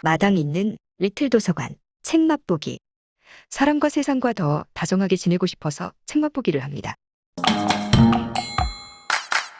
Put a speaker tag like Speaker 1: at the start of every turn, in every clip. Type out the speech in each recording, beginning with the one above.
Speaker 1: 마당 있는 리틀 도서관, 책 맛보기. 사람과 세상과 더 다정하게 지내고 싶어서 책 맛보기를 합니다.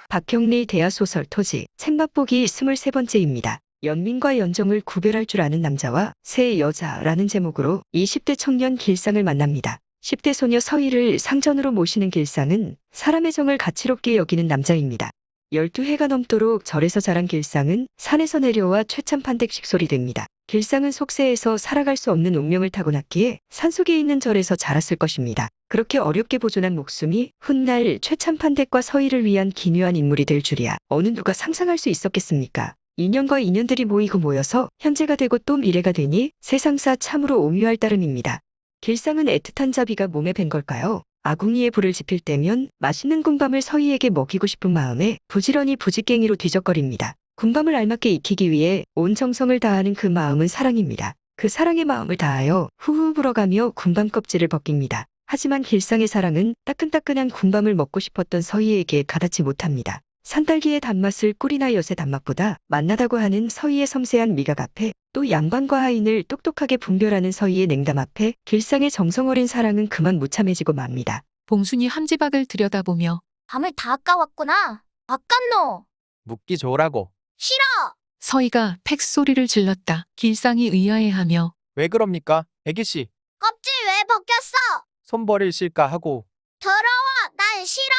Speaker 1: 박형리 대하소설 토지, 책 맛보기 23번째입니다. 연민과 연정을 구별할 줄 아는 남자와 새 여자라는 제목으로 20대 청년 길상을 만납니다. 10대 소녀 서희를 상전으로 모시는 길상은 사람의 정을 가치롭게 여기는 남자입니다. 12해가 넘도록 절에서 자란 길상은 산에서 내려와 최참판댁식 소리 됩니다. 길상은 속세에서 살아갈 수 없는 운명을 타고났기에 산속에 있는 절에서 자랐을 것입니다. 그렇게 어렵게 보존한 목숨이 훗날 최참판댁과 서희를 위한 기묘한 인물이 될 줄이야 어느 누가 상상할 수 있었겠습니까? 인연과 인연들이 모이고 모여서 현재가 되고 또 미래가 되니 세상사 참으로 오묘할 따름입니다. 길상은 애틋한 자비가 몸에 밴 걸까요? 아궁이에 불을 지필 때면 맛있는 군밤을 서희에게 먹이고 싶은 마음에 부지런히 부직갱이로 뒤적거립니다. 군밤을 알맞게 익히기 위해 온 정성을 다하는 그 마음은 사랑입니다. 그 사랑의 마음을 다하여 후후 불어가며 군밤 껍질을 벗깁니다. 하지만 길상의 사랑은 따끈따끈한 군밤을 먹고 싶었던 서희에게 가닿지 못합니다. 산딸기의 단맛을 꿀이나 엿의 단맛보다 맛나다고 하는 서희의 섬세한 미각 앞에, 또 양반과 하인을 똑똑하게 분별하는 서희의 냉담 앞에 길상의 정성 어린 사랑은 그만 무참해지고 맙니다.
Speaker 2: 봉순이 함지박을 들여다보며
Speaker 3: 밤을 다 아까웠구나. 아깝노.
Speaker 4: 묵기 좋으라고.
Speaker 3: 싫어.
Speaker 2: 서희가 팩 소리를 질렀다. 길상이 의아해하며
Speaker 4: 왜 그럽니까? 애기씨,
Speaker 3: 껍질 왜 벗겼어?
Speaker 4: 손 버리실까 하고
Speaker 3: 더러워. 난 싫어.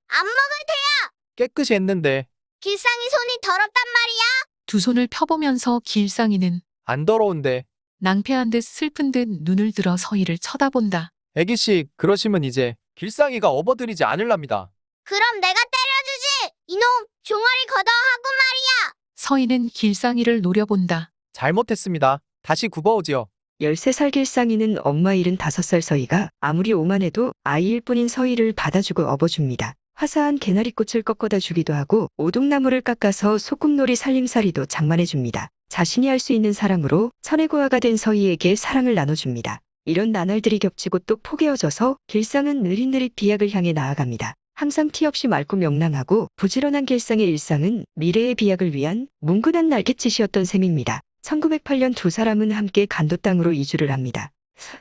Speaker 3: 안 먹을 테야.
Speaker 4: 깨끗이 했는데
Speaker 3: 길상이 손이 더럽단 말이야.
Speaker 2: 두 손을 펴보면서 길상이는
Speaker 4: 안 더러운데.
Speaker 2: 낭패한 듯 슬픈 듯 눈을 들어 서희를 쳐다본다.
Speaker 4: 애기씨, 그러시면 이제 길상이가 업어드리지 않을랍니다.
Speaker 3: 그럼 내가 때려주지. 이놈 종아리 걷어 하고 말이야.
Speaker 2: 서희는 길상이를 노려본다.
Speaker 4: 잘못했습니다. 다시 굽어오지요.
Speaker 1: 13살 길상이는 엄마 75살 서희가 아무리 오만해도 아이일 뿐인 서희를 받아주고 업어줍니다. 화사한 개나리꽃을 꺾어다 주기도 하고 오동나무를 깎아서 소꿉놀이 살림살이도 장만해줍니다. 자신이 할 수 있는 사랑으로 천혜고아가 된 서희에게 사랑을 나눠줍니다. 이런 나날들이 겹치고 또 포개어져서 길상은 느릿느릿 비약을 향해 나아갑니다. 항상 티 없이 맑고 명랑하고 부지런한 길상의 일상은 미래의 비약을 위한 뭉근한 날갯짓이었던 셈입니다. 1908년 두 사람은 함께 간도 땅으로 이주를 합니다.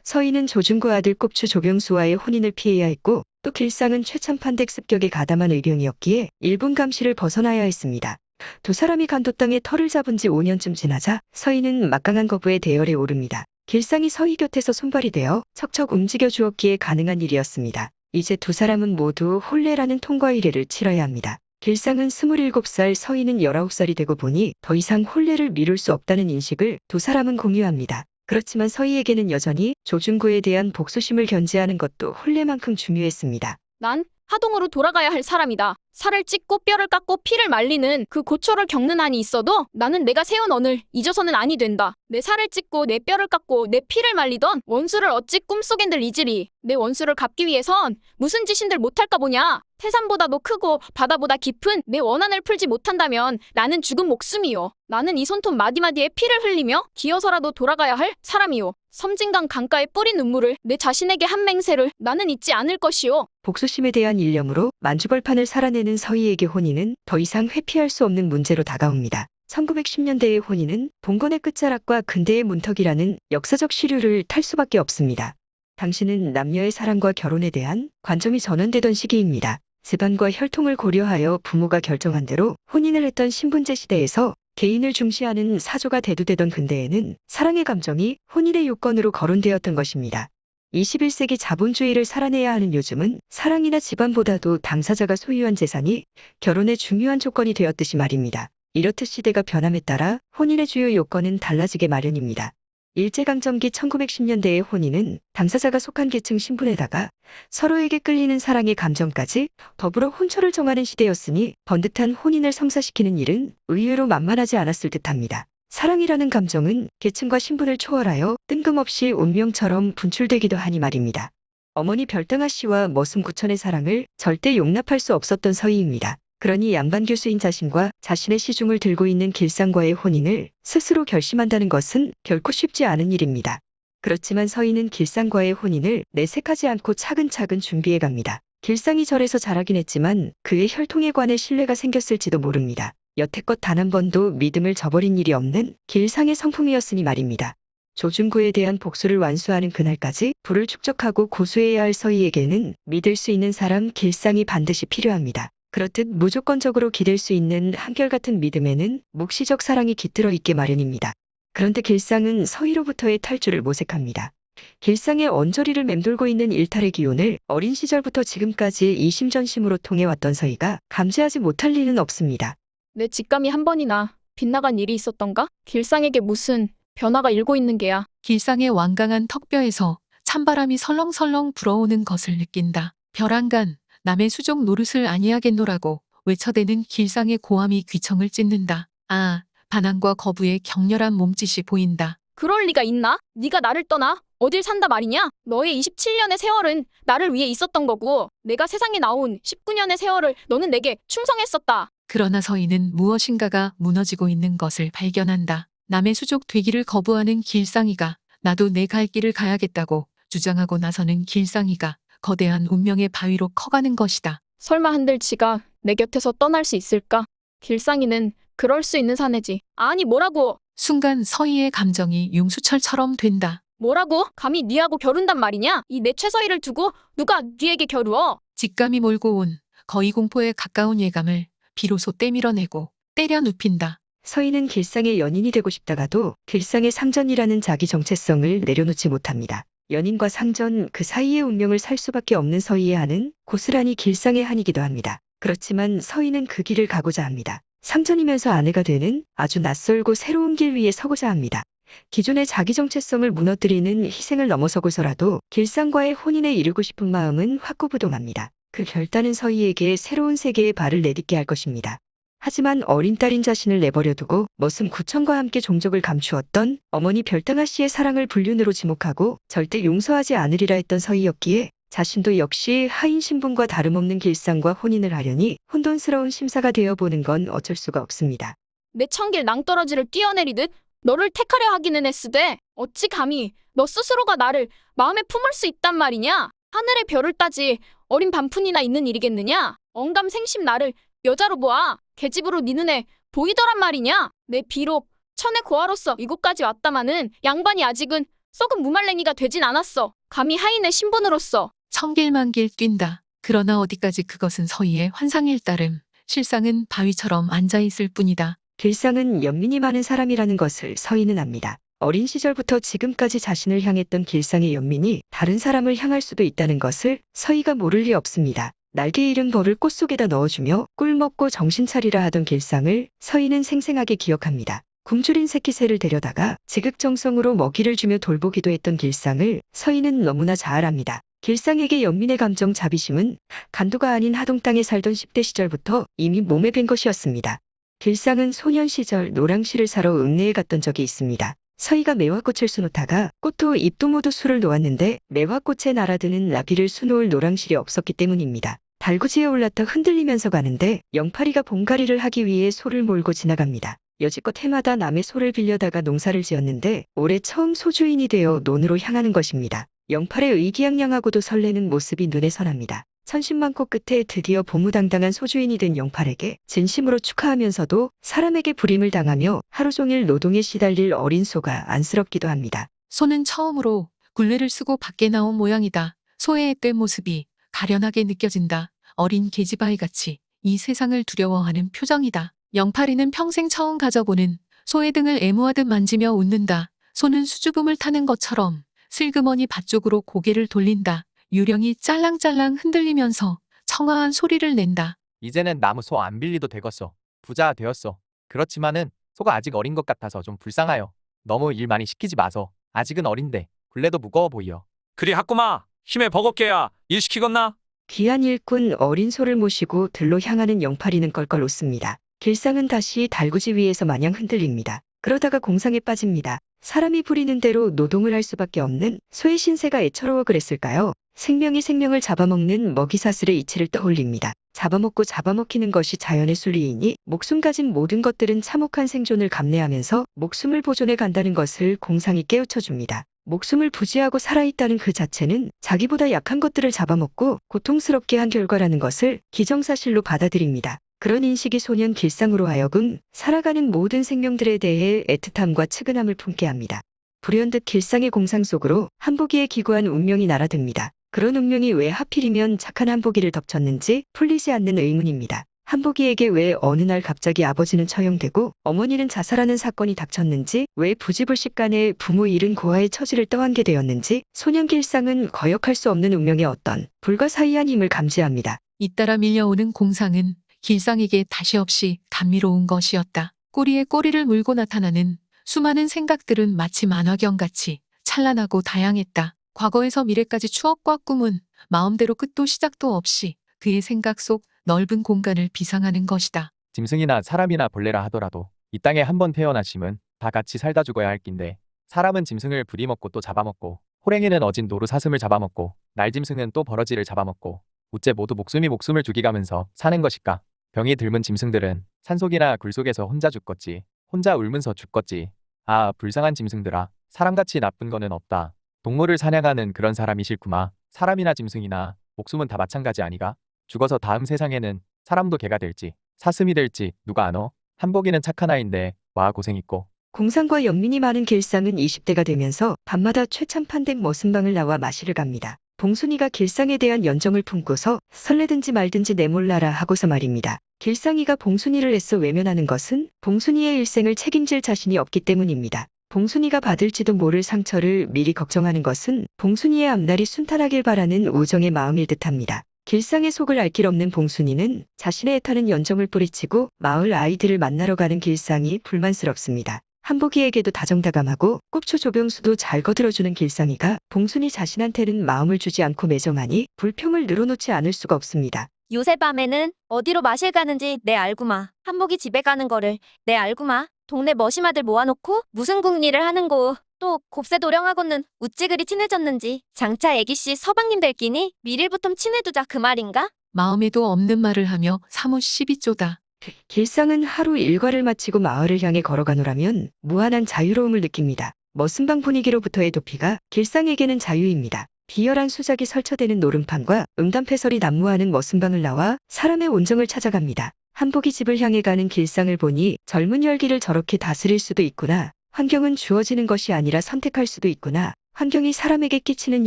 Speaker 1: 서희는 조준구 아들 꼽추 조경수와의 혼인을 피해야 했고, 또 길상은 최참판댁 습격에 가담한 의병이었기에 일본 감시를 벗어나야 했습니다. 두 사람이 간도 땅에 터를 잡은 지 5년쯤 지나자 서희는 막강한 거부에 대열에 오릅니다. 길상이 서희 곁에서 손발이 되어 척척 움직여 주었기에 가능한 일이었습니다. 이제 두 사람은 모두 혼례라는 통과 의례를 치러야 합니다. 길상은 27살, 서희는 19살이 되고 보니 더 이상 혼례를 미룰 수 없다는 인식을 두 사람은 공유합니다. 그렇지만 서희에게는 여전히 조준구에 대한 복수심을 견제하는 것도 혼례만큼 중요했습니다.
Speaker 5: 난 하동으로 돌아가야 할 사람이다. 살을 찢고 뼈를 깎고 피를 말리는 그 고초를 겪는 한이 있어도 나는 내가 세운 언을 잊어서는 아니 된다. 내 살을 찢고 내 뼈를 깎고 내 피를 말리던 원수를 어찌 꿈속엔들 잊으리. 내 원수를 갚기 위해선 무슨 짓인들 못할까 보냐. 태산보다도 크고 바다보다 깊은 내 원한을 풀지 못한다면 나는 죽은 목숨이요. 나는 이 손톱 마디마디에 피를 흘리며 기어서라도 돌아가야 할 사람이요. 섬진강 강가에 뿌린 눈물을 내 자신에게 한 맹세를 나는 잊지 않을 것이요.
Speaker 1: 복수심에 대한 일념으로 만주벌판을 살아내는 서희에게 혼인은 더 이상 회피할 수 없는 문제로 다가옵니다. 1910년대의 혼인은 봉건의 끝자락과 근대의 문턱이라는 역사적 시류를 탈 수밖에 없습니다. 당시는 남녀의 사랑과 결혼에 대한 관점이 전환되던 시기입니다. 집안과 혈통을 고려하여 부모가 결정한 대로 혼인을 했던 신분제 시대에서 개인을 중시하는 사조가 대두되던 근대에는 사랑의 감정이 혼인의 요건으로 거론되었던 것입니다. 21세기 자본주의를 살아내야 하는 요즘은 사랑이나 집안보다도 당사자가 소유한 재산이 결혼의 중요한 조건이 되었듯이 말입니다. 이렇듯 시대가 변함에 따라 혼인의 주요 요건은 달라지게 마련입니다. 일제강점기 1910년대의 혼인은 당사자가 속한 계층 신분에다가 서로에게 끌리는 사랑의 감정까지 더불어 혼처를 정하는 시대였으니 번듯한 혼인을 성사시키는 일은 의외로 만만하지 않았을 듯합니다. 사랑이라는 감정은 계층과 신분을 초월하여 뜬금없이 운명처럼 분출되기도 하니 말입니다. 어머니 별당아 씨와 머슴 구천의 사랑을 절대 용납할 수 없었던 서희입니다. 그러니 양반 교수인 자신과 자신의 시중을 들고 있는 길상과의 혼인을 스스로 결심한다는 것은 결코 쉽지 않은 일입니다. 그렇지만 서희는 길상과의 혼인을 내색하지 않고 차근차근 준비해 갑니다. 길상이 절에서 자라긴 했지만 그의 혈통에 관해 신뢰가 생겼을지도 모릅니다. 여태껏 단 한 번도 믿음을 저버린 일이 없는 길상의 성품이었으니 말입니다. 조준구에 대한 복수를 완수하는 그날까지 부를 축적하고 고수해야 할 서희에게는 믿을 수 있는 사람 길상이 반드시 필요합니다. 그렇듯 무조건적으로 기댈 수 있는 한결같은 믿음에는 묵시적 사랑이 깃들어 있게 마련입니다. 그런데 길상은 서희로부터의 탈주를 모색합니다. 길상의 언저리를 맴돌고 있는 일탈의 기운을 어린 시절부터 지금까지 이심전심으로 통해왔던 서희가 감지하지 못할 리는 없습니다.
Speaker 5: 내 직감이 한 번이나 빗나간 일이 있었던가? 길상에게 무슨 변화가 일고 있는 게야.
Speaker 2: 길상의 완강한 턱뼈에서 찬바람이 설렁설렁 불어오는 것을 느낀다. 벼랑간 남의 수족 노릇을 아니하겠노라고 외쳐대는 길상의 고함이 귀청을 찢는다. 아, 반항과 거부의 격렬한 몸짓이 보인다.
Speaker 5: 그럴 리가 있나? 네가 나를 떠나 어딜 산다 말이냐? 너의 27년의 세월은 나를 위해 있었던 거고 내가 세상에 나온 19년의 세월을 너는 내게 충성했었다.
Speaker 2: 그러나 서희는 무엇인가가 무너지고 있는 것을 발견한다. 남의 수족 되기를 거부하는 길상이가 나도 내 갈 길을 가야겠다고 주장하고 나서는 길상이가 거대한 운명의 바위로 커가는 것이다.
Speaker 5: 설마 한들 지가 내 곁에서 떠날 수 있을까? 길상이는 그럴 수 있는 사내지. 아니 뭐라고?
Speaker 2: 순간 서희의 감정이 융수철처럼 된다.
Speaker 5: 뭐라고? 감히 네하고 겨룬단 말이냐? 이 내 최서희를 두고 누가 네에게 겨루어?
Speaker 2: 직감이 몰고 온 거의 공포에 가까운 예감을 비로소 떼밀어내고 때려 눕힌다.
Speaker 1: 서희는 길상의 연인이 되고 싶다가도 길상의 상전이라는 자기 정체성을 내려놓지 못합니다. 연인과 상전 그 사이의 운명을 살 수밖에 없는 서희의 한은 고스란히 길상의 한이기도 합니다. 그렇지만 서희는 그 길을 가고자 합니다. 상전이면서 아내가 되는 아주 낯설고 새로운 길 위에 서고자 합니다. 기존의 자기 정체성을 무너뜨리는 희생을 넘어서고서라도 길상과의 혼인에 이르고 싶은 마음은 확고부동합니다. 그 결단은 서희에게 새로운 세계에 발을 내딛게 할 것입니다. 하지만 어린 딸인 자신을 내버려두고 머슴 구천과 함께 종족을 감추었던 어머니 별당아 씨의 사랑을 불륜으로 지목하고 절대 용서하지 않으리라 했던 서희였기에 자신도 역시 하인 신분과 다름없는 길상과 혼인을 하려니 혼돈스러운 심사가 되어보는 건 어쩔 수가 없습니다.
Speaker 5: 내 천길 낭떠러지를 뛰어내리듯 너를 택하려 하기는 했으되 어찌 감히 너 스스로가 나를 마음에 품을 수 있단 말이냐? 하늘의 별을 따지 어린 반푼이나 있는 일이겠느냐? 언감생심 나를 여자로 보아 계집으로 네 눈에 보이더란 말이냐? 내 비록 천의 고아로서 이곳까지 왔다마는 양반이 아직은 썩은 무말랭이가 되진 않았어. 감히 하인의 신분으로서.
Speaker 2: 천길만길 뛴다. 그러나 어디까지 그것은 서희의 환상일 따름. 실상은 바위처럼 앉아있을 뿐이다.
Speaker 1: 길상은 연민이 많은 사람이라는 것을 서희는 압니다. 어린 시절부터 지금까지 자신을 향했던 길상의 연민이 다른 사람을 향할 수도 있다는 것을 서희가 모를 리 없습니다. 날개 잃은 벌을 꽃 속에다 넣어주며 꿀 먹고 정신 차리라 하던 길상을 서희는 생생하게 기억합니다. 굶주린 새끼새를 데려다가 지극정성으로 먹이를 주며 돌보기도 했던 길상을 서희는 너무나 잘 압니다. 길상에게 연민의 감정 자비심은 간도가 아닌 하동 땅에 살던 10대 시절부터 이미 몸에 밴 것이었습니다. 길상은 소년 시절 노랑씨를 사러 읍내에 갔던 적이 있습니다. 서희가 매화꽃을 수놓다가 꽃도 잎도 모두 술을 놓았는데 매화꽃에 날아드는 나비를 수놓을 노랑실이 없었기 때문입니다. 달구지에 올라타 흔들리면서 가는데 영파리가 봉가리를 하기 위해 소를 몰고 지나갑니다. 여지껏 해마다 남의 소를 빌려다가 농사를 지었는데 올해 처음 소주인이 되어 논으로 향하는 것입니다. 영팔의 의기양양하고도 설레는 모습이 눈에 선합니다. 천신만고 끝에 드디어 보무당당한 소주인이 된 영팔에게 진심으로 축하하면서도 사람에게 불임을 당하며 하루 종일 노동에 시달릴 어린 소가 안쓰럽기도 합니다.
Speaker 2: 소는 처음으로 굴레를 쓰고 밖에 나온 모양이다. 소의 때 모습이 가련하게 느껴진다. 어린 계집아이같이 이 세상을 두려워하는 표정이다. 영팔이는 평생 처음 가져보는 소의 등을 애무하듯 만지며 웃는다. 소는 수줍음을 타는 것처럼 슬그머니 밭쪽으로 고개를 돌린다. 유령이 짤랑짤랑 흔들리면서 청아한 소리를 낸다.
Speaker 4: 이제는 나무 소 안 빌리도 되겠어. 부자 되었어. 그렇지만은 소가 아직 어린 것 같아서 좀 불쌍하여. 너무 일 많이 시키지 마소. 아직은 어린데 굴레도 무거워 보여.
Speaker 6: 그리 하꾸마 힘에 버겁게야 일 시키겠나?
Speaker 1: 귀한 일꾼 어린 소를 모시고 들로 향하는 영팔이는 껄껄 웃습니다. 길상은 다시 달구지 위에서 마냥 흔들립니다. 그러다가 공상에 빠집니다. 사람이 부리는 대로 노동을 할 수밖에 없는 소의 신세가 애처로워 그랬을까요? 생명이 생명을 잡아먹는 먹이사슬의 이치를 떠올립니다. 잡아먹고 잡아먹히는 것이 자연의 순리이니 목숨 가진 모든 것들은 참혹한 생존을 감내하면서 목숨을 보존해 간다는 것을 공상이 깨우쳐줍니다. 목숨을 부지하고 살아있다는 그 자체는 자기보다 약한 것들을 잡아먹고 고통스럽게 한 결과라는 것을 기정사실로 받아들입니다. 그런 인식이 소년 길상으로 하여금 살아가는 모든 생명들에 대해 애틋함과 측은함을 품게 합니다. 불현듯 길상의 공상 속으로 한복이의 기구한 운명이 날아듭니다. 그런 운명이 왜 하필이면 착한 한복이를 덮쳤는지 풀리지 않는 의문입니다. 한복이에게 왜 어느 날 갑자기 아버지는 처형되고 어머니는 자살하는 사건이 닥쳤는지, 왜 부지불식간에 부모 잃은 고아의 처지를 떠안게 되었는지, 소년 길상은 거역할 수 없는 운명의 어떤 불가사의한 힘을 감지합니다.
Speaker 2: 잇따라 밀려오는 공상은 길상에게 다시 없이 감미로운 것이었다. 꼬리에 꼬리를 물고 나타나는 수많은 생각들은 마치 만화경같이 찬란하고 다양했다. 과거에서 미래까지 추억과 꿈은 마음대로 끝도 시작도 없이 그의 생각 속 넓은 공간을 비상하는 것이다.
Speaker 4: 짐승이나 사람이나 벌레라 하더라도 이 땅에 한 번 태어나심은 다 같이 살다 죽어야 할 낀데, 사람은 짐승을 부리먹고 또 잡아먹고, 호랭이는 어진 노루 사슴을 잡아먹고, 날짐승은 또 버러지를 잡아먹고, 우째 모두 목숨이 목숨을 죽이가면서 사는 것일까? 병이 들문 짐승들은 산속이나 굴속에서 혼자 죽겠지. 혼자 울면서 죽겠지. 아, 불쌍한 짐승들아. 사람같이 나쁜 거는 없다. 동물을 사냥하는 그런 사람이 싫구마. 사람이나 짐승이나 목숨은 다 마찬가지 아니가? 죽어서 다음 세상에는 사람도 개가 될지 사슴이 될지 누가 아노? 한복이는 착한 아인데 와 고생있고.
Speaker 1: 공상과 연민이 많은 길상은 20대가 되면서 밤마다 최참판댁 머슴방을 나와 마시를 갑니다. 봉순이가 길상에 대한 연정을 품고서 설레든지 말든지 내몰라라 하고서 말입니다. 길상이가 봉순이를 애써 외면하는 것은 봉순이의 일생을 책임질 자신이 없기 때문입니다. 봉순이가 받을지도 모를 상처를 미리 걱정하는 것은 봉순이의 앞날이 순탄하길 바라는 우정의 마음일 듯합니다. 길상의 속을 알 길 없는 봉순이는 자신의 애타는 연정을 뿌리치고 마을 아이들을 만나러 가는 길상이 불만스럽습니다. 한복이에게도 다정다감하고 꼽초 조병수도 잘 거들어주는 길상이가 봉순이 자신한테는 마음을 주지 않고 매정하니 불평을 늘어놓지 않을 수가 없습니다.
Speaker 7: 요새 밤에는 어디로 마실 가는지 내 알구마. 한복이 집에 가는 거를 내 알구마. 동네 머시마들 모아놓고 무슨 궁리를 하는고. 또 곱새 도령하고는 우찌 그리 친해졌는지. 장차 애기씨 서방님들끼니 밀일부터 친해두자 그 말인가?
Speaker 2: 마음에도 없는 말을 하며 사뭇 시비 쪼다.
Speaker 1: 길상은 하루 일과를 마치고 마을을 향해 걸어가노라면 무한한 자유로움을 느낍니다. 머슴방 분위기로부터의 도피가 길상에게는 자유입니다. 비열한 수작이 설쳐대는 노름판과 음담패설이 난무하는 머슴방을 나와 사람의 온정을 찾아갑니다. 한복이 집을 향해 가는 길상을 보니 젊은 열기를 저렇게 다스릴 수도 있구나. 환경은 주어지는 것이 아니라 선택할 수도 있구나. 환경이 사람에게 끼치는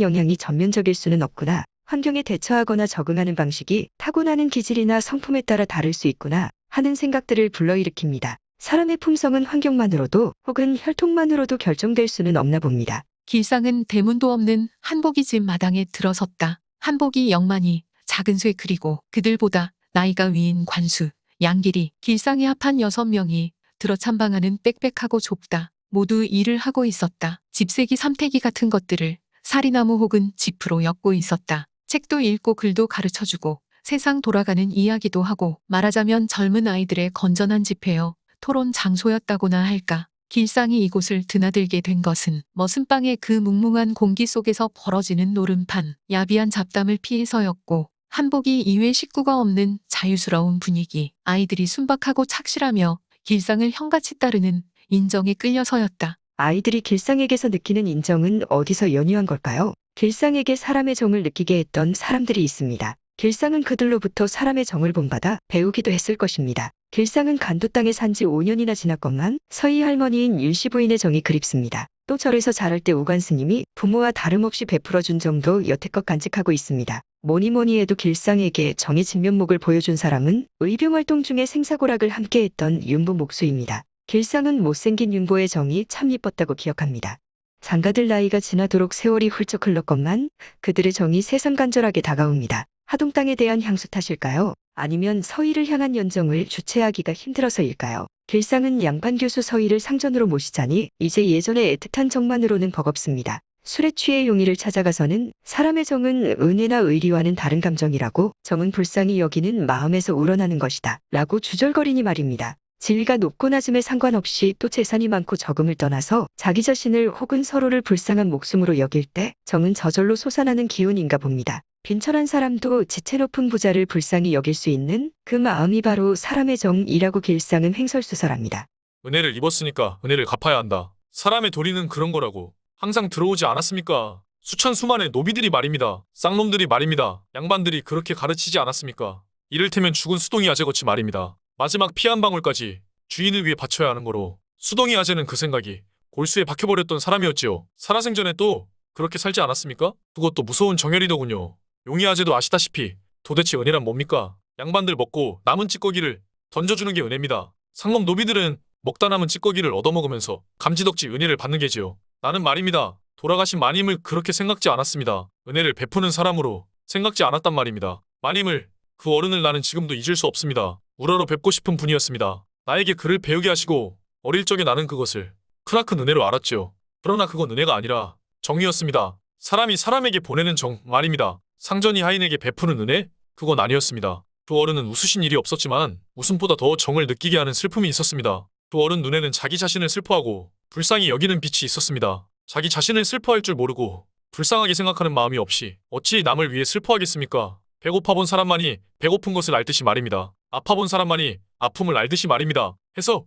Speaker 1: 영향이 전면적일 수는 없구나. 환경에 대처하거나 적응하는 방식이 타고나는 기질이나 성품에 따라 다를 수 있구나 하는 생각들을 불러일으킵니다. 사람의 품성은 환경만으로도 혹은 혈통만으로도 결정될 수는 없나 봅니다.
Speaker 2: 길상은 대문도 없는 한복이 집 마당에 들어섰다. 한복이 영만이 작은 쇠 그리고 그들보다 나이가 위인 관수, 양길이, 길상이 합한 6명이 들어 참방하는 빽빽하고 좁다. 모두 일을 하고 있었다. 집세기 삼태기 같은 것들을 사리나무 혹은 지프로 엮고 있었다. 책도 읽고 글도 가르쳐주고 세상 돌아가는 이야기도 하고, 말하자면 젊은 아이들의 건전한 집회여 토론 장소였다고나 할까. 길상이 이곳을 드나들게 된 것은 머슴방의 그 뭉뭉한 공기 속에서 벌어지는 노름판, 야비한 잡담을 피해서였고, 한복이 이외 식구가 없는 자유스러운 분위기, 아이들이 순박하고 착실하며 길상을 형같이 따르는 인정에 끌려서였다.
Speaker 1: 아이들이 길상에게서 느끼는 인정은 어디서 연유한 걸까요? 길상에게 사람의 정을 느끼게 했던 사람들이 있습니다. 길상은 그들로부터 사람의 정을 본받아 배우기도 했을 것입니다. 길상은 간도 땅에 산 지 5년이나 지났건만 서희 할머니인 윤씨 부인의 정이 그립습니다. 또 절에서 자랄 때 우관 스님이 부모와 다름없이 베풀어준 정도 여태껏 간직하고 있습니다. 뭐니 해도 길상에게 정의 진면목을 보여준 사람은 의병활동 중에 생사고락을 함께했던 윤보 목수입니다. 길상은 못생긴 윤보의 정이 참 이뻤다고 기억합니다. 장가들 나이가 지나도록 세월이 훌쩍 흘렀건만 그들의 정이 새삼간절하게 다가옵니다. 하동 땅에 대한 향수 탓일까요? 아니면 서희를 향한 연정을 주체하기가 힘들어서일까요? 길상은 양반 교수 서희를 상전으로 모시자니 이제 예전의 애틋한 정만으로는 버겁습니다. 술에 취해 용의를 찾아가서는 사람의 정은 은혜나 의리와는 다른 감정이라고, 정은 불쌍히 여기는 마음에서 우러나는 것이다 라고 주절거리니 말입니다. 지위가 높고 낮음에 상관없이 또 재산이 많고 적음을 떠나서 자기 자신을 혹은 서로를 불쌍한 목숨으로 여길 때 정은 저절로 솟아나는 기운인가 봅니다. 빈천한 사람도 지체 높은 부자를 불쌍히 여길 수 있는 그 마음이 바로 사람의 정이라고 길상은 횡설수설합니다.
Speaker 8: 은혜를 입었으니까 은혜를 갚아야 한다. 사람의 도리는 그런 거라고. 항상 들어오지 않았습니까? 수천 수만의 노비들이 말입니다. 쌍놈들이 말입니다. 양반들이 그렇게 가르치지 않았습니까? 이를테면 죽은 수동이 아재 거치 말입니다. 마지막 피 한 방울까지 주인을 위해 바쳐야 하는 거로 수동이 아재는 그 생각이 골수에 박혀버렸던 사람이었지요. 살아생전에 또 그렇게 살지 않았습니까? 그것도 무서운 정열이더군요. 용이 아재도 아시다시피 도대체 은혜란 뭡니까? 양반들 먹고 남은 찌꺼기를 던져주는 게 은혜입니다. 상놈 노비들은 먹다 남은 찌꺼기를 얻어먹으면서 감지덕지 은혜를 받는 게지요. 나는 말입니다. 돌아가신 마님을 그렇게 생각지 않았습니다. 은혜를 베푸는 사람으로 생각지 않았단 말입니다. 마님을, 그 어른을 나는 지금도 잊을 수 없습니다. 우러러 뵙고 싶은 분이었습니다. 나에게 글을 배우게 하시고 어릴 적에 나는 그것을 크나큰 은혜로 알았지요. 그러나 그건 은혜가 아니라 정이었습니다. 사람이 사람에게 보내는 정 말입니다. 상전이 하인에게 베푸는 은혜? 그건 아니었습니다. 그 어른은 웃으신 일이 없었지만 웃음보다 더 정을 느끼게 하는 슬픔이 있었습니다. 그 어른 눈에는 자기 자신을 슬퍼하고 불쌍히 여기는 빛이 있었습니다. 자기 자신을 슬퍼할 줄 모르고 불쌍하게 생각하는 마음이 없이 어찌 남을 위해 슬퍼하겠습니까? 배고파 본 사람만이 배고픈 것을 알듯이 말입니다. 아파 본 사람만이 아픔을 알듯이 말입니다. 해서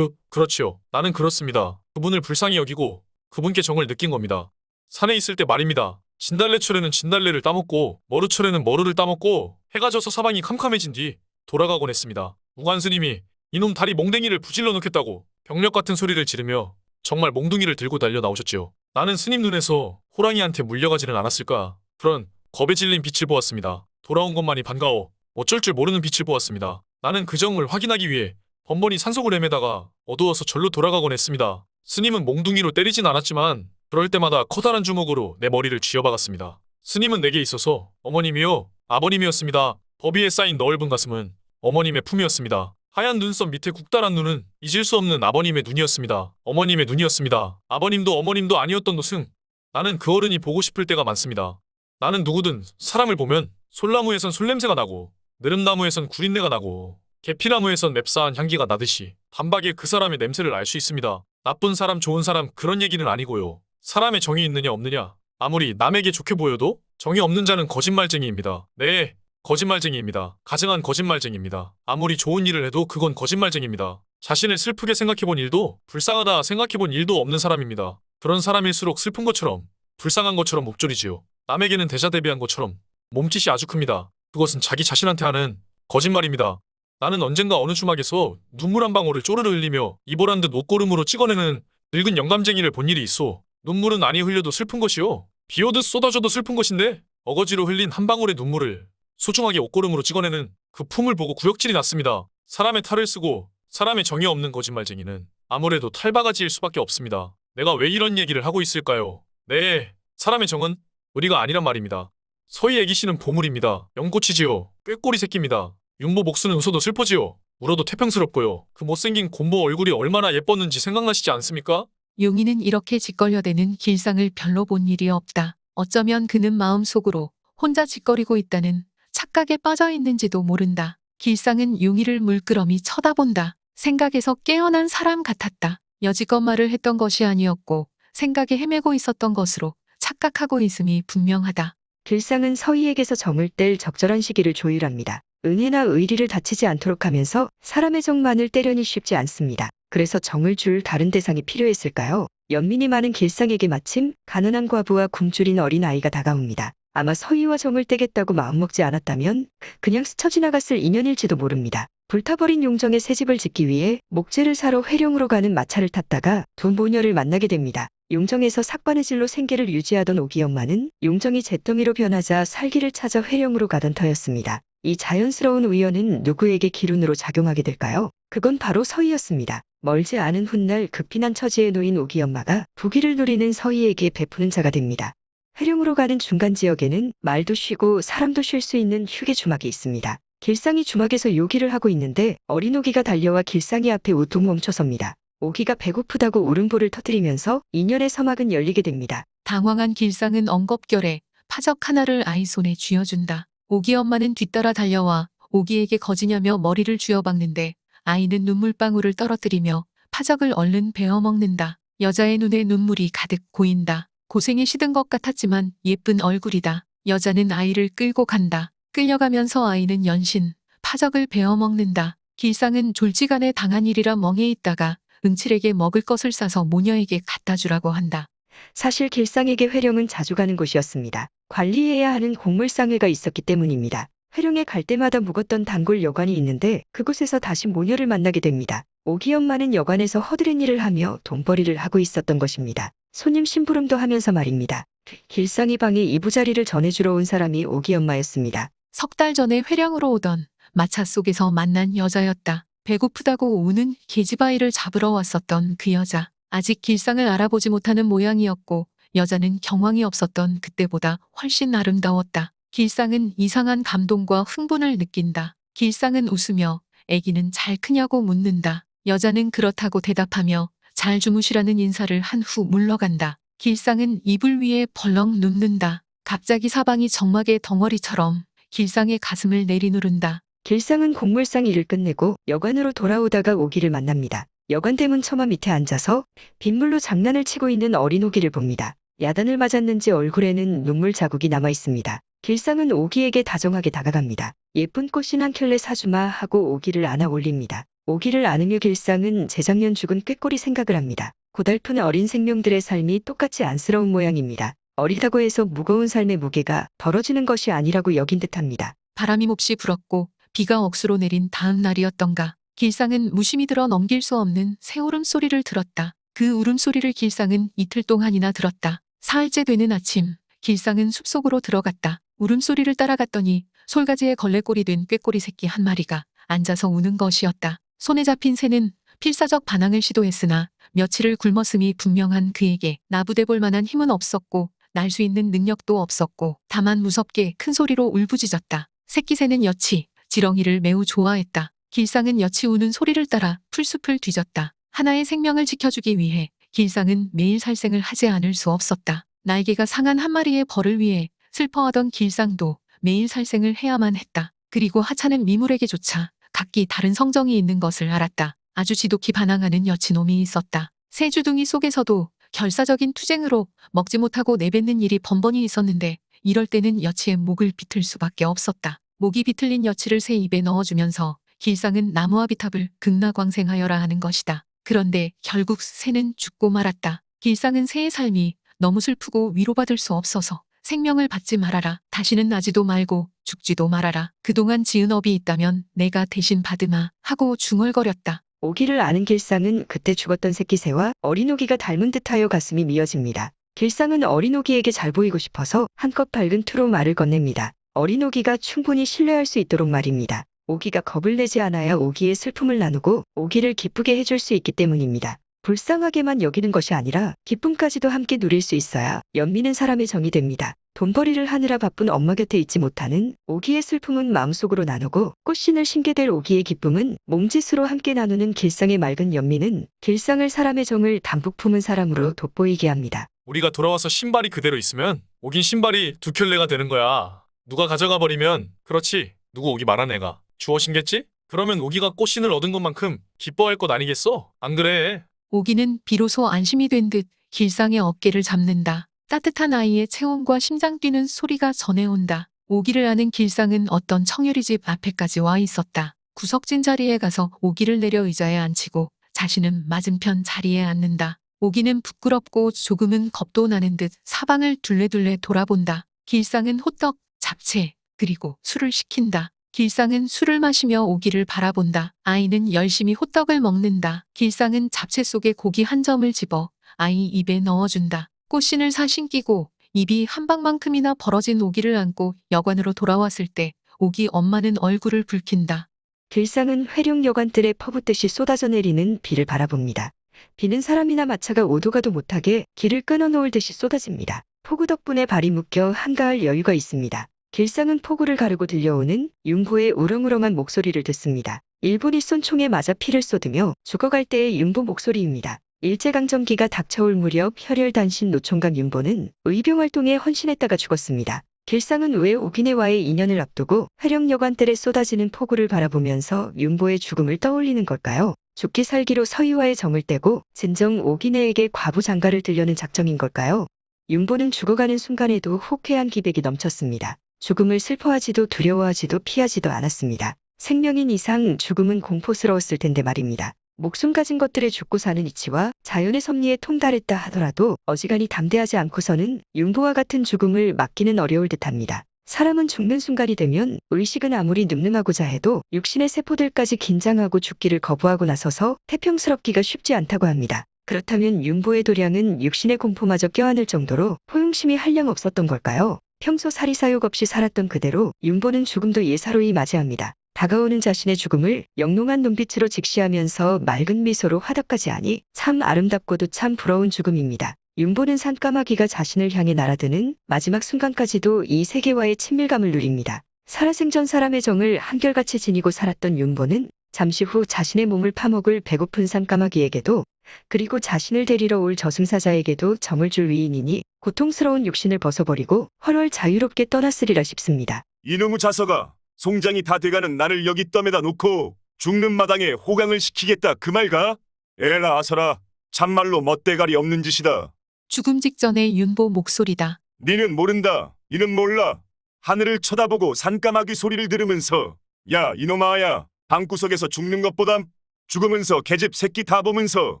Speaker 8: 그렇지요. 나는 그렇습니다. 그분을 불쌍히 여기고 그분께 정을 느낀 겁니다. 산에 있을 때 말입니다. 진달래철에는 진달래를 따먹고 머루철에는 머루를 따먹고 해가 져서 사방이 캄캄해진 뒤 돌아가곤 했습니다. 우관 스님이 이놈 다리 몽댕이를 부질러 놓겠다고 병력 같은 소리를 지르며 정말 몽둥이를 들고 달려 나오셨지요. 나는 스님 눈에서 호랑이한테 물려가지는 않았을까 그런 겁에 질린 빛을 보았습니다. 돌아온 것만이 반가워 어쩔 줄 모르는 빛을 보았습니다. 나는 그 정을 확인하기 위해 번번이 산속을 헤매다가 어두워서 절로 돌아가곤 했습니다. 스님은 몽둥이로 때리진 않았지만 그럴 때마다 커다란 주먹으로 내 머리를 쥐어박았습니다. 스님은 내게 있어서 어머님이요 아버님이었습니다. 법 위에 쌓인 넓은 가슴은 어머님의 품이었습니다. 하얀 눈썹 밑에 국달한 눈은 잊을 수 없는 아버님의 눈이었습니다. 어머님의 눈이었습니다. 아버님도 어머님도 아니었던 노승. 나는 그 어른이 보고 싶을 때가 많습니다. 나는 누구든 사람을 보면 솔나무에선 솔냄새가 나고 느릅나무에선 구린내가 나고 계피나무에선 맵싸한 향기가 나듯이 단박에 그 사람의 냄새를 알 수 있습니다. 나쁜 사람 좋은 사람 그런 얘기는 아니고요. 사람의 정이 있느냐 없느냐 아무리 남에게 좋게 보여도 정이 없는 자는 거짓말쟁이입니다. 네, 거짓말쟁이입니다. 가증한 거짓말쟁이입니다. 아무리 좋은 일을 해도 그건 거짓말쟁이입니다. 자신을 슬프게 생각해본 일도 불쌍하다 생각해본 일도 없는 사람입니다. 그런 사람일수록 슬픈 것처럼 불쌍한 것처럼 목졸이지요. 남에게는 대자대비한 것처럼 몸짓이 아주 큽니다. 그것은 자기 자신한테 하는 거짓말입니다. 나는 언젠가 어느 주막에서 눈물 한 방울을 쪼르르 흘리며 이보란 듯 옷고름으로 찍어내는 늙은 영감쟁이를 본 일이 있어. 눈물은 아니 흘려도 슬픈 것이요. 비 오듯 쏟아져도 슬픈 것인데 어거지로 흘린 한 방울의 눈물을 소중하게 옷고름으로 찍어내는 그 품을 보고 구역질이 났습니다. 사람의 탈을 쓰고 사람의 정이 없는 거짓말쟁이는 아무래도 탈바가지일 수밖에 없습니다. 내가 왜 이런 얘기를 하고 있을까요? 네, 사람의 정은 의리가 아니란 말입니다. 서희 애기씨는 보물입니다. 연꽃이지요. 꾀꼬리 새끼입니다. 윤보 목수는 웃어도 슬퍼지요. 울어도 태평스럽고요. 그 못생긴 곰보 얼굴이 얼마나 예뻤는지 생각나시지 않습니까?
Speaker 2: 용인은 이렇게 짓걸려대는 길상을 별로 본 일이 없다. 어쩌면 그는 마음속으로 혼자 짓거리고 있다는 착각에 빠져 있는지도 모른다. 길상은 용이를 물끄러미 쳐다본다. 생각에서 깨어난 사람 같았다. 여지껏 말을 했던 것이 아니었고 생각에 헤매고 있었던 것으로 착각하고 있음이 분명하다.
Speaker 1: 길상은 서희에게서 정을 뗄 적절한 시기를 조율합니다. 은혜나 의리를 다치지 않도록 하면서 사람의 정만을 떼려니 쉽지 않습니다. 그래서 정을 줄 다른 대상이 필요했을까요? 연민이 많은 길상에게 마침 가난한 과부와 굶주린 어린아이가 다가옵니다. 아마 서희와 정을 떼겠다고 마음먹지 않았다면 그냥 스쳐 지나갔을 인연일지도 모릅니다. 불타버린 용정의 새집을 짓기 위해 목재를 사러 회령으로 가는 마차를 탔다가 두 모녀를 만나게 됩니다. 용정에서 삭바느질로 생계를 유지하던 오기 엄마는 용정이 잿더미로 변하자 살기를 찾아 회령으로 가던 터였습니다. 이 자연스러운 우연은 누구에게 기운으로 작용하게 될까요? 그건 바로 서희였습니다. 멀지 않은 훗날 급히 난 처지에 놓인 오기 엄마가 부귀를 누리는 서희에게 베푸는 자가 됩니다. 회령으로 가는 중간 지역에는 말도 쉬고 사람도 쉴 수 있는 휴게 주막이 있습니다. 길상이 주막에서 요기를 하고 있는데 어린 오기가 달려와 길상이 앞에 우뚝 멈춰섭니다. 오기가 배고프다고 울음보를 터뜨리면서 인연의 서막은 열리게 됩니다.
Speaker 2: 당황한 길상은 엉겁결에 파적 하나를 아이 손에 쥐어준다. 오기 엄마는 뒤따라 달려와 오기에게 거지냐며 머리를 쥐어박는데 아이는 눈물방울을 떨어뜨리며 파적을 얼른 베어먹는다. 여자의 눈에 눈물이 가득 고인다. 고생이 시든 것 같았지만 예쁜 얼굴이다. 여자는 아이를 끌고 간다. 끌려가면서 아이는 연신 파적을 베어먹는다. 길상은 졸지간에 당한 일이라 멍해 있다가 은칠에게 먹을 것을 싸서 모녀에게 갖다 주라고 한다.
Speaker 1: 사실 길상에게 회령은 자주 가는 곳이었습니다. 관리해야 하는 곡물상회가 있었기 때문입니다. 회룡에 갈 때마다 묵었던 단골 여관이 있는데 그곳에서 다시 모녀를 만나게 됩니다. 오기 엄마는 여관에서 허드렛 일을 하며 돈벌이를 하고 있었던 것입니다. 손님 심부름도 하면서 말입니다. 길상이 방에 이부자리를 전해주러 온 사람이 오기 엄마였습니다.
Speaker 2: 석 달 전에 회량으로 오던 마차 속에서 만난 여자였다. 배고프다고 우는 계집아이를 잡으러 왔었던 그 여자. 아직 길상을 알아보지 못하는 모양이었고 여자는 경황이 없었던 그때보다 훨씬 아름다웠다. 길상은 이상한 감동과 흥분을 느낀다. 길상은 웃으며 애기는 잘 크냐고 묻는다. 여자는 그렇다고 대답하며 잘 주무시라는 인사를 한 후 물러간다. 길상은 이불 위에 벌렁 눕는다. 갑자기 사방이 정막의 덩어리처럼 길상의 가슴을 내리누른다.
Speaker 1: 길상은 곡물상 일을 끝내고 여관으로 돌아오다가 오기를 만납니다. 여관 대문 처마 밑에 앉아서 빗물로 장난을 치고 있는 어린 오기를 봅니다. 야단을 맞았는지 얼굴에는 눈물 자국이 남아 있습니다. 길상은 오기에게 다정하게 다가갑니다. 예쁜 꽃신 한 켤레 사주마 하고 오기를 안아 올립니다. 오기를 안으며 길상은 재작년 죽은 꾀꼬리 생각을 합니다. 고달픈 어린 생명들의 삶이 똑같이 안쓰러운 모양입니다. 어리다고 해서 무거운 삶의 무게가 덜어지는 것이 아니라고 여긴 듯합니다.
Speaker 2: 바람이 몹시 불었고 비가 억수로 내린 다음 날이었던가. 길상은 무심히 들어 넘길 수 없는 새 울음소리를 들었다. 그 울음소리를 길상은 이틀 동안이나 들었다. 사흘째 되는 아침, 길상은 숲속으로 들어갔다. 울음소리를 따라갔더니 솔가지에 걸레꼴이 된 꾀꼬리 새끼 한 마리가 앉아서 우는 것이었다. 손에 잡힌 새는 필사적 반항을 시도했으나 며칠을 굶었음이 분명한 그에게 나부대볼 만한 힘은 없었고 날 수 있는 능력도 없었고 다만 무섭게 큰 소리로 울부짖었다. 새끼 새는 여치, 지렁이를 매우 좋아했다. 길상은 여치 우는 소리를 따라 풀숲을 뒤졌다. 하나의 생명을 지켜주기 위해 길상은 매일 살생을 하지 않을 수 없었다. 날개가 상한 한 마리의 벌을 위해 슬퍼하던 길상도 매일 살생을 해야만 했다. 그리고 하찮은 미물에게조차 각기 다른 성정이 있는 것을 알았다. 아주 지독히 반항하는 여치놈이 있었다. 새 주둥이 속에서도 결사적인 투쟁으로 먹지 못하고 내뱉는 일이 번번이 있었는데 이럴 때는 여치의 목을 비틀 수밖에 없었다. 목이 비틀린 여치를 새 입에 넣어주면서 길상은 나무와 비탑을 극락광생하여라 하는 것이다. 그런데 결국 새는 죽고 말았다. 길상은 새의 삶이 너무 슬프고 위로받을 수 없어서 생명을 받지 말아라. 다시는 나지도 말고 죽지도 말아라. 그동안 지은 업이 있다면 내가 대신 받으마 하고 중얼거렸다.
Speaker 1: 오기를 아는 길상은 그때 죽었던 새끼새와 어린 오기가 닮은 듯하여 가슴이 미어집니다. 길상은 어린 오기에게 잘 보이고 싶어서 한껏 밝은 투로 말을 건넵니다. 어린 오기가 충분히 신뢰할 수 있도록 말입니다. 오기가 겁을 내지 않아야 오기의 슬픔을 나누고 오기를 기쁘게 해줄 수 있기 때문입니다. 불쌍하게만 여기는 것이 아니라 기쁨까지도 함께 누릴 수 있어야 연민은 사람의 정이 됩니다. 돈벌이를 하느라 바쁜 엄마 곁에 있지 못하는 오기의 슬픔은 마음속으로 나누고 꽃신을 신게 될 오기의 기쁨은 몸짓으로 함께 나누는 길상의 맑은 연민은 길상을 사람의 정을 담뿍 품은 사람으로 돋보이게 합니다.
Speaker 8: 우리가 돌아와서 신발이 그대로 있으면 오긴 신발이 두 켤레가 되는 거야. 누가 가져가 버리면 그렇지. 누구 오기 말한 애가 주워 신겠지? 그러면 오기가 꽃신을 얻은 것만큼 기뻐할 것 아니겠어? 안 그래?
Speaker 2: 오기는 비로소 안심이 된 듯 길상의 어깨를 잡는다. 따뜻한 아이의 체온과 심장 뛰는 소리가 전해온다. 오기를 아는 길상은 어떤 청유리 집 앞에까지 와 있었다. 구석진 자리에 가서 오기를 내려 의자에 앉히고 자신은 맞은편 자리에 앉는다. 오기는 부끄럽고 조금은 겁도 나는 듯 사방을 둘레둘레 돌아본다. 길상은 호떡, 잡채, 그리고 술을 시킨다. 길상은 술을 마시며 오기를 바라본다. 아이는 열심히 호떡을 먹는다. 길상은 잡채 속에 고기 한 점을 집어 아이 입에 넣어준다. 꽃신을 사신기고 입이 한 방만큼이나 벌어진 오기를 안고 여관으로 돌아왔을 때 오기 엄마는 얼굴을 붉힌다.
Speaker 1: 길상은 회룡 여관뜰에 퍼붓듯이 쏟아져 내리는 비를 바라봅니다. 비는 사람이나 마차가 오도 가도 못하게 길을 끊어놓을 듯이 쏟아집니다. 폭우 덕분에 발이 묶여 한가할 여유가 있습니다. 길상은 폭우를 가르고 들려오는 윤보의 우렁우렁한 목소리를 듣습니다. 일본이 쏜 총에 맞아 피를 쏟으며 죽어갈 때의 윤보 목소리입니다. 일제강점기가 닥쳐올 무렵 혈혈단신 노총각 윤보는 의병활동에 헌신했다가 죽었습니다. 길상은 왜 오기네와의 인연을 앞두고 회룡여관뜰에 쏟아지는 폭우를 바라보면서 윤보의 죽음을 떠올리는 걸까요? 죽기 살기로 서희와의 정을 떼고 진정 오기네에게 과부장가를 들려는 작정인 걸까요? 윤보는 죽어가는 순간에도 호쾌한 기백이 넘쳤습니다. 죽음을 슬퍼하지도 두려워하지도 피하지도 않았습니다. 생명인 이상 죽음은 공포스러웠을 텐데 말입니다. 목숨 가진 것들의 죽고 사는 이치와 자연의 섭리에 통달했다 하더라도 어지간히 담대하지 않고서는 윤보와 같은 죽음을 막기는 어려울 듯합니다. 사람은 죽는 순간이 되면 의식은 아무리 늠름하고자 해도 육신의 세포들까지 긴장하고 죽기를 거부하고 나서서 태평스럽기가 쉽지 않다고 합니다. 그렇다면 윤보의 도량은 육신의 공포마저 껴안을 정도로 포용심이 한량없었던 걸까요? 평소 사리사욕 없이 살았던 그대로 윤보는 죽음도 예사로이 맞이합니다. 다가오는 자신의 죽음을 영롱한 눈빛으로 직시하면서 맑은 미소로 화답까지 하니 참 아름답고도 참 부러운 죽음입니다. 윤보는 산까마귀가 자신을 향해 날아드는 마지막 순간까지도 이 세계와의 친밀감을 누립니다. 살아생전 사람의 정을 한결같이 지니고 살았던 윤보는 잠시 후 자신의 몸을 파먹을 배고픈 산까마귀에게도 그리고 자신을 데리러 올 저승사자에게도 정을 줄 위인이니 고통스러운 육신을 벗어버리고 헐헐 자유롭게 떠났으리라 싶습니다.
Speaker 9: 이놈의 자서가 송장이 다 돼가는 나를 여기 떠매다 놓고 죽는 마당에 호강을 시키겠다 그 말가? 에라 아서라 참말로 멋대가리 없는 짓이다.
Speaker 2: 죽음 직전의 윤보 목소리다.
Speaker 9: 니는 모른다. 이는 몰라. 하늘을 쳐다보고 산까마귀 소리를 들으면서 야 이놈아야 방구석에서 죽는 것보단 죽으면서 계집 새끼 다 보면서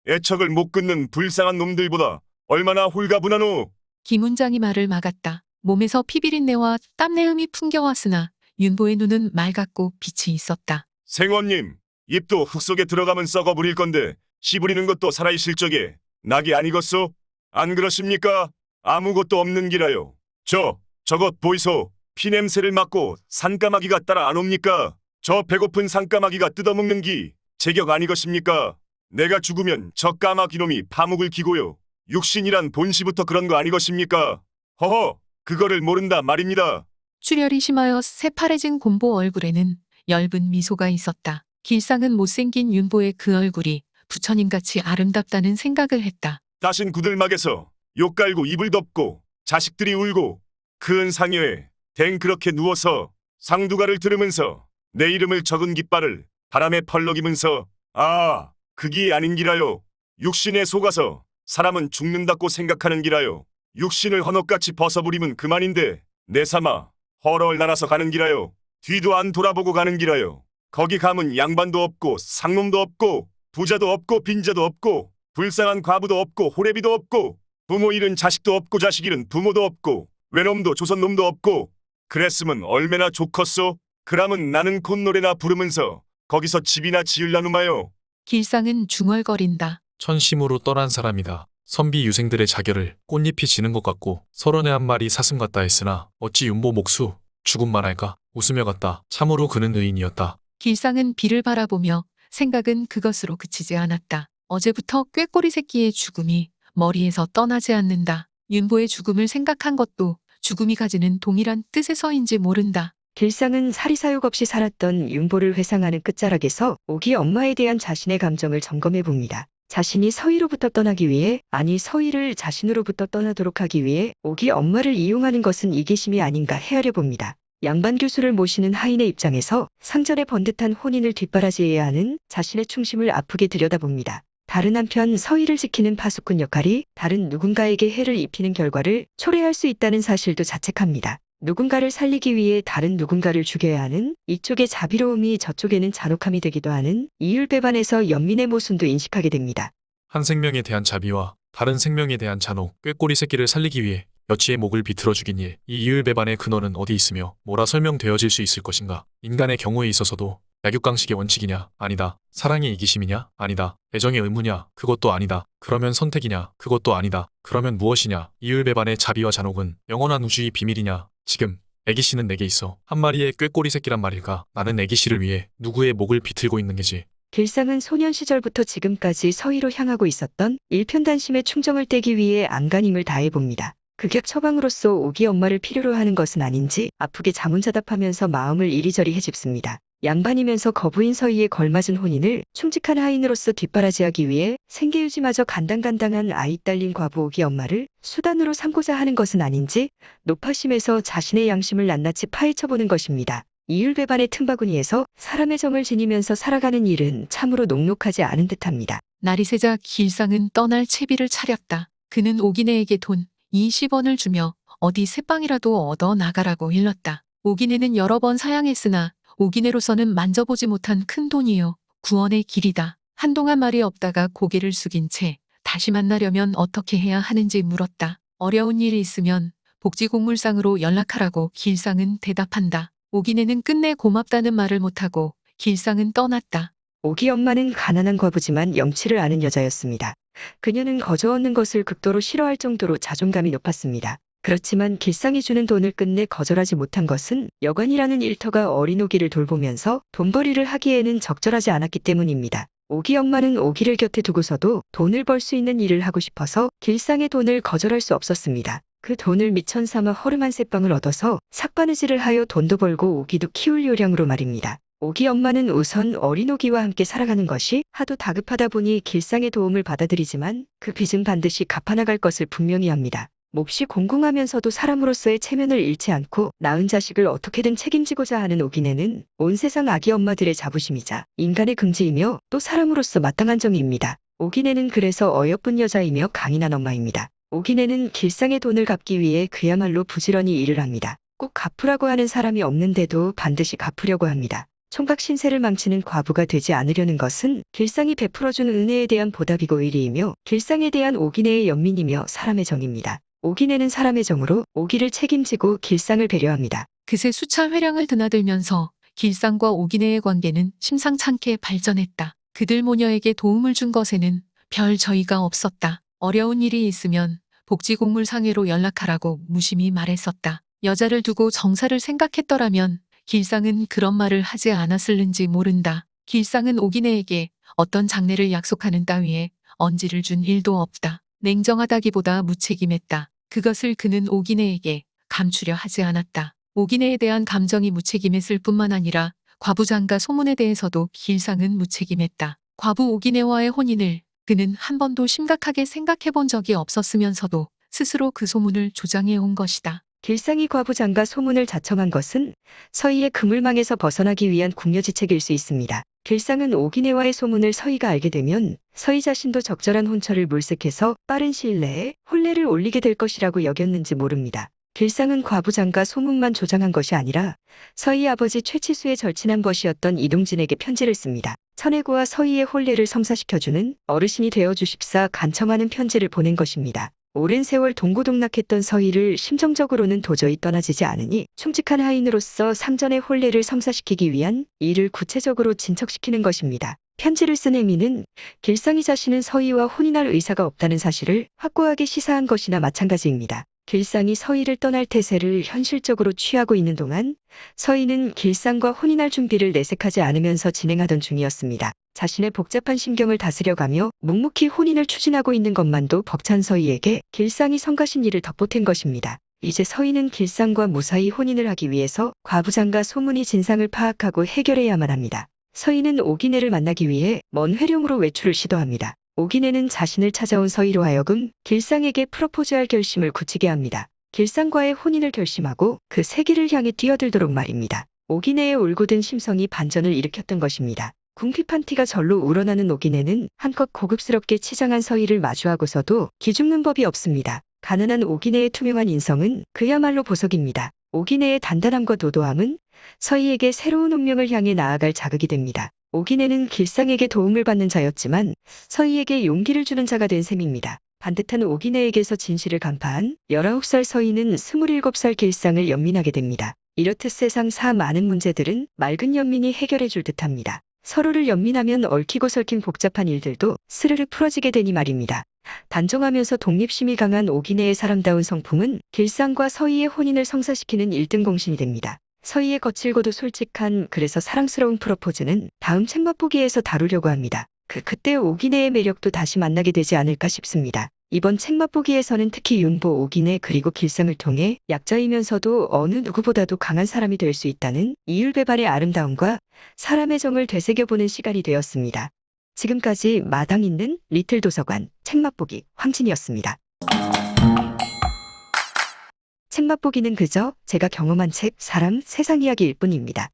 Speaker 9: 애척을 못 끊는 불쌍한 놈들보다 얼마나 홀가분하노.
Speaker 2: 김훈장이 말을 막았다. 몸에서 피비린내와 땀내음이 풍겨왔으나 윤보의 눈은 맑았고 빛이 있었다.
Speaker 9: 생원님 입도 흙 속에 들어가면 썩어 부릴 건데 씨 부리는 것도 살아있을 적에 낙이 아니겠소? 안 그러십니까? 아무것도 없는 기라요. 저것 보이소. 피냄새를 맡고 산까마귀가 따라 안 옵니까? 저 배고픈 산까마귀가 뜯어먹는 기 제격 아니것입니까? 내가 죽으면 저 까마귀 놈이 파묵을 기고요. 육신이란 본시부터 그런 거 아니것입니까? 허허, 그거를 모른다 말입니다.
Speaker 2: 출혈이 심하여 새파래진 곰보 얼굴에는 엷은 미소가 있었다. 길상은 못생긴 윤보의 그 얼굴이 부처님같이 아름답다는 생각을 했다.
Speaker 9: 다신 구들막에서 욕 깔고 이불 덮고 자식들이 울고 큰 상여에 댕 그렇게 누워서 상두가를 들으면서 내 이름을 적은 깃발을 바람에 펄럭이면서 아 그게 아닌 기라요. 육신에 속아서 사람은 죽는다고 생각하는 기라요. 육신을 헌옷같이 벗어버리면 그만인데 내삼아 헐헐 날아서 가는 기라요. 뒤도 안 돌아보고 가는 기라요. 거기 가면 양반도 없고 상놈도 없고 부자도 없고 빈자도 없고 불쌍한 과부도 없고 호래비도 없고 부모 잃은 자식도 없고 자식 잃은 부모도 없고 외놈도 조선놈도 없고 그랬으면 얼마나 좋겠소. 그러면 나는 콧노래나 부르면서 거기서 집이나 지을라누마요.
Speaker 2: 길상은 중얼거린다.
Speaker 8: 천심으로 떠난 사람이다. 선비 유생들의 자결을 꽃잎이 지는 것 같고 설원의 한 마리 사슴 같다 했으나 어찌 윤보 목수 죽음만 할까? 웃으며 갔다. 참으로 그는 의인이었다.
Speaker 2: 길상은 비를 바라보며 생각은 그것으로 그치지 않았다. 어제부터 꾀꼬리 새끼의 죽음이 머리에서 떠나지 않는다. 윤보의 죽음을 생각한 것도 죽음이 가지는 동일한 뜻에서인지 모른다.
Speaker 1: 길상은 사리사욕 없이 살았던 윤보를 회상하는 끝자락에서 오기 엄마에 대한 자신의 감정을 점검해 봅니다. 자신이 서희로부터 떠나기 위해, 아니 서희를 자신으로부터 떠나도록 하기 위해 오기 엄마를 이용하는 것은 이기심이 아닌가 헤아려 봅니다. 양반 교수를 모시는 하인의 입장에서 상전의 번듯한 혼인을 뒷바라지해야 하는 자신의 충심을 아프게 들여다봅니다. 다른 한편 서희를 지키는 파수꾼 역할이 다른 누군가에게 해를 입히는 결과를 초래할 수 있다는 사실도 자책합니다. 누군가를 살리기 위해 다른 누군가를 죽여야 하는 이쪽의 자비로움이 저쪽에는 잔혹함이 되기도 하는 이율배반에서 연민의 모순도 인식하게 됩니다.
Speaker 8: 한 생명에 대한 자비와 다른 생명에 대한 잔혹, 꾀꼬리 새끼를 살리기 위해 여치의 목을 비틀어 죽인 일, 이 이율배반의 근원은 어디 있으며 뭐라 설명되어질 수 있을 것인가? 인간의 경우에 있어서도 약육강식의 원칙이냐? 아니다. 사랑의 이기심이냐? 아니다. 애정의 의무냐? 그것도 아니다. 그러면 선택이냐? 그것도 아니다. 그러면 무엇이냐? 이율배반의 자비와 잔혹은 영원한 우주의 비밀이냐? 지금 애기씨는 내게 있어. 한 마리의 꾀꼬리 새끼란 말일까? 나는 애기씨를 위해 누구의 목을 비틀고 있는 게지.
Speaker 1: 길상은 소년 시절부터 지금까지 서희로 향하고 있었던 일편단심의 충정을 떼기 위해 안간힘을 다해봅니다. 극약 처방으로서 오기 엄마를 필요로 하는 것은 아닌지 아프게 자문자답하면서 마음을 이리저리 헤집습니다. 양반이면서 거부인 서희에 걸맞은 혼인을 충직한 하인으로서 뒷바라지하기 위해 생계유지마저 간당간당한 아이 딸린 과부 오기 엄마를 수단으로 삼고자 하는 것은 아닌지 노파심에서 자신의 양심을 낱낱이 파헤쳐보는 것입니다. 이율배반의 틈바구니에서 사람의 정을 지니면서 살아가는 일은 참으로 녹록하지 않은 듯합니다.
Speaker 2: 날이 새자 길상은 떠날 채비를 차렸다. 그는 오기네에게 돈 20원을 주며 어디 새빵이라도 얻어 나가라고 일렀다. 오기네는 여러 번 사양했으나 오기네로서는 만져보지 못한 큰 돈이요. 구원의 길이다. 한동안 말이 없다가 고개를 숙인 채 다시 만나려면 어떻게 해야 하는지 물었다. 어려운 일이 있으면 복지곡물상으로 연락하라고 길상은 대답한다. 오기네는 끝내 고맙다는 말을 못하고 길상은 떠났다.
Speaker 1: 오기 엄마는 가난한 과부지만 염치를 아는 여자였습니다. 그녀는 거저 얻는 것을 극도로 싫어할 정도로 자존감이 높았습니다. 그렇지만 길상이 주는 돈을 끝내 거절하지 못한 것은 여관이라는 일터가 어린 오기를 돌보면서 돈벌이를 하기에는 적절하지 않았기 때문입니다. 오기 엄마는 오기를 곁에 두고서도 돈을 벌 수 있는 일을 하고 싶어서 길상의 돈을 거절할 수 없었습니다. 그 돈을 미천 삼아 허름한 새빵을 얻어서 삭바느질을 하여 돈도 벌고 오기도 키울 요량으로 말입니다. 오기 엄마는 우선 어린 오기와 함께 살아가는 것이 하도 다급하다 보니 길상의 도움을 받아들이지만 그 빚은 반드시 갚아나갈 것을 분명히 합니다. 몹시 공공하면서도 사람으로서의 체면을 잃지 않고 낳은 자식을 어떻게든 책임지고자 하는 오기네는 온 세상 아기 엄마들의 자부심이자 인간의 긍지이며 또 사람으로서 마땅한 정의입니다. 오기네는 그래서 어여쁜 여자이며 강인한 엄마입니다. 오기네는 길상의 돈을 갚기 위해 그야말로 부지런히 일을 합니다. 꼭 갚으라고 하는 사람이 없는데도 반드시 갚으려고 합니다. 총각 신세를 망치는 과부가 되지 않으려는 것은 길상이 베풀어준 은혜에 대한 보답이고 의리이며 길상에 대한 오기네의 연민이며 사람의 정입니다. 오기네는 사람의 정으로 오기를 책임지고 길상을 배려합니다.
Speaker 2: 그새 수차 회량을 드나들면서 길상과 오기네의 관계는 심상찮게 발전했다. 그들 모녀에게 도움을 준 것에는 별 저희가 없었다. 어려운 일이 있으면 복지곡물상회로 연락하라고 무심히 말했었다. 여자를 두고 정사를 생각했더라면 길상은 그런 말을 하지 않았을는지 모른다. 길상은 오기네에게 어떤 장례를 약속하는 따위에 언지를 준 일도 없다. 냉정하다기보다 무책임했다. 그것을 그는 오기네에게 감추려 하지 않았다. 오기네에 대한 감정이 무책임했을 뿐만 아니라 과부장가 소문에 대해서도 길상은 무책임했다. 과부 오기네와의 혼인을 그는 한 번도 심각하게 생각해 본 적이 없었으면서도 스스로 그 소문을 조장해 온 것이다.
Speaker 1: 길상이 과부장가 소문을 자청한 것은 서희의 그물망에서 벗어나기 위한 궁여지책일 수 있습니다. 길상은 오기네와의 소문을 서희가 알게 되면 서희 자신도 적절한 혼처를 물색해서 빠른 시일 내에 혼례를 올리게 될 것이라고 여겼는지 모릅니다. 길상은 과부장가 소문만 조장한 것이 아니라 서희 아버지 최치수의 절친한 벗이었던 이동진에게 편지를 씁니다. 천혜구와 서희의 혼례를 성사시켜주는 어르신이 되어주십사 간청하는 편지를 보낸 것입니다. 오랜 세월 동고동락했던 서희를 심정적으로는 도저히 떠나지지 않으니 충직한 하인으로서 상전의 혼례를 성사시키기 위한 일을 구체적으로 진척시키는 것입니다. 편지를 쓴 행위는 길상이 자신은 서희와 혼인할 의사가 없다는 사실을 확고하게 시사한 것이나 마찬가지입니다. 길상이 서희를 떠날 태세를 현실적으로 취하고 있는 동안 서희는 길상과 혼인할 준비를 내색하지 않으면서 진행하던 중이었습니다. 자신의 복잡한 심경을 다스려가며 묵묵히 혼인을 추진하고 있는 것만도 벅찬 서희에게 길상이 성가신 일을 덧보탠 것입니다. 이제 서희는 길상과 무사히 혼인을 하기 위해서 과부장과 소문의 진상을 파악하고 해결해야만 합니다. 서희는 오기네를 만나기 위해 먼 회룡으로 외출을 시도합니다. 오기네는 자신을 찾아온 서희로 하여금 길상에게 프로포즈할 결심을 굳히게 합니다. 길상과의 혼인을 결심하고 그 세기를 향해 뛰어들도록 말입니다. 오기네의 올곧은 심성이 반전을 일으켰던 것입니다. 궁핍한 티가 절로 우러나는 오기네는 한껏 고급스럽게 치장한 서희를 마주하고서도 기죽는 법이 없습니다. 가난한 오기네의 투명한 인성은 그야말로 보석입니다. 오기네의 단단함과 도도함은 서희에게 새로운 운명을 향해 나아갈 자극이 됩니다. 오기네는 길상에게 도움을 받는 자였지만 서희에게 용기를 주는 자가 된 셈입니다. 반듯한 오기네에게서 진실을 간파한 19살 서희는 27살 길상을 연민하게 됩니다. 이렇듯 세상 사 많은 문제들은 맑은 연민이 해결해 줄 듯합니다. 서로를 연민하면 얽히고 설킨 복잡한 일들도 스르르 풀어지게 되니 말입니다. 단정하면서 독립심이 강한 오기네의 사람다운 성품은 길상과 서희의 혼인을 성사시키는 1등 공신이 됩니다. 서희의 거칠고도 솔직한 그래서 사랑스러운 프로포즈는 다음 책 맛보기에서 다루려고 합니다. 그때 오기네의 매력도 다시 만나게 되지 않을까 싶습니다. 이번 책 맛보기에서는 특히 윤보, 오기네 그리고 길상을 통해 약자이면서도 어느 누구보다도 강한 사람이 될 수 있다는 이율배반의 아름다움과 사람의 정을 되새겨보는 시간이 되었습니다. 지금까지 마당 있는 리틀 도서관 책 맛보기 황진이었습니다. 책 맛보기는 그저 제가 경험한 책, 사람, 세상 이야기일 뿐입니다.